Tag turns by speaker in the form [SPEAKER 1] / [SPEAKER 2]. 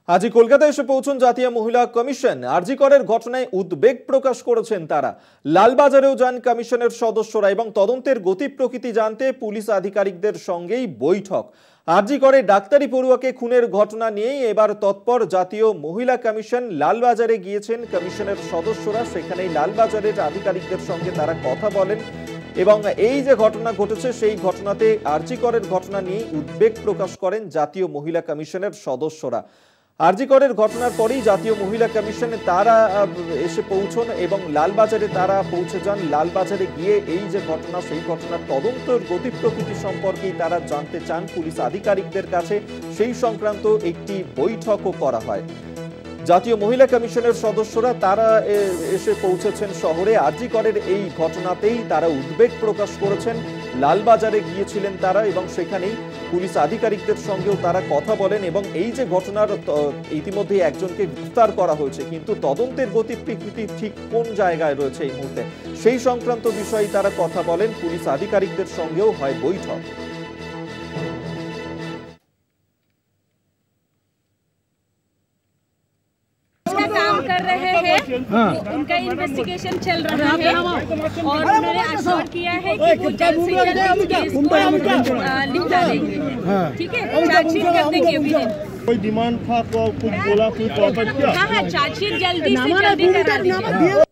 [SPEAKER 1] আজই কলকাতায় এসে পৌঁছন জাতীয় মহিলা কমিশন। আরজি করের ঘটনায় উদ্বেগ প্রকাশ করেছেন তারা। লালবাজারেও যান কমিশনের সদস্যরা এবং তদন্তের গতি প্রকৃতি জানতে পুলিশ আধিকারিকদের সঙ্গেই বৈঠক। আরজি করে ডাক্তারি পড়ুয়াকে খুনের ঘটনা নিয়েই এবার তৎপর জাতীয় মহিলা কমিশন। লালবাজারে গিয়েছেন কমিশনের সদস্যরা, সেখানেই লালবাজারের আধিকারিকদের সঙ্গে তারা কথা বলেন এবং এই যে ঘটনা ঘটেছে সেই ঘটনাতে আরজি করের ঘটনা নিয়ে উদ্বেগ প্রকাশ করেন জাতীয় মহিলা কমিশনের সদস্যরা। আরজি করের ঘটনার পরেই জাতীয় মহিলা কমিশনে তারা এসে পৌঁছন এবং লালবাজারে তারা পৌঁছে যান। লালবাজারে গিয়ে এই যে ঘটনা সেই ঘটনার তদন্তের গতি প্রকৃতি সম্পর্কেই তারা জানতে চান পুলিশ আধিকারিকদের কাছে। সেই সংক্রান্ত একটি বৈঠকও করা হয়। জাতীয় মহিলা কমিশনের সদস্যরা তারা এসে পৌঁছেছেন শহরে। আরজি করের এই ঘটনাতেই তারা উদ্বেগ প্রকাশ করেছেন। লালবাজারে গিয়েছিলেন তারা এবং সেখানেই পুলিশ আধিকারিকদের সঙ্গেও তারা কথা বলেন এবং এই যে ঘটনার ইতিমধ্যে একজনকে গ্রেফতার করা হয়েছে, কিন্তু তদন্তের গতি প্রকৃতি ঠিক কোন জায়গায় রয়েছে এই মুহূর্তে সেই সংক্রান্ত বিষয়ে তারা কথা বলেন। পুলিশ আধিকারিকদের সঙ্গেও হয় বৈঠক।
[SPEAKER 2] काम कर रहे हैं, उनका इन्वेस्टिगेशन चल रहा है और उन्होंने आश्वासन किया है कि वो जल्द से जल्द इस केस को निपटा देंगे। ठीक है, चार्जशीट कर देंगे विदिन।
[SPEAKER 3] कोई डिमांड था, कुछ बोला, कुछ प्रॉपर्टी?
[SPEAKER 2] हाँ, चार्जशीट जल्दी से जल्दी करा देंगे।